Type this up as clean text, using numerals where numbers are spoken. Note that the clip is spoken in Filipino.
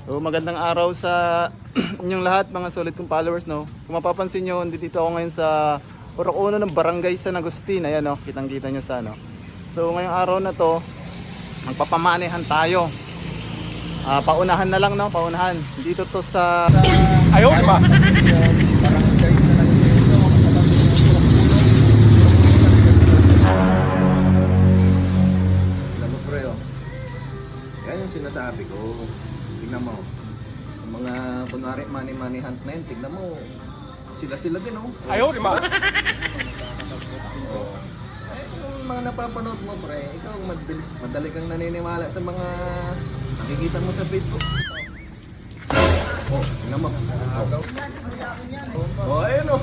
So magandang araw sa inyong lahat mga solid kong followers, no. Kung mapapansin nyo, dito ako ngayon sa Purok Uno ng Barangay San Agustin. Ayan, no, kitang-kita nyo sa ano. So ngayong araw na to, magpapamanehan tayo. Paunahan na lang, no, paunahan. Dito to sa Ayaw, di ba? Barangay San Agustin, no. Alam mo, pre, oh. Yan yung sinasabi ko. Tingnan mo. Yung mga kunwari money hunt na yun, tingnan mo. Sila din, oh. Ayaw, di ba? Yung mga napapanood mo, pre, ikaw madali kang naniniwala sa mga nakikita mo sa Facebook. Oh, tingnan mo. Oh, ayun, oh.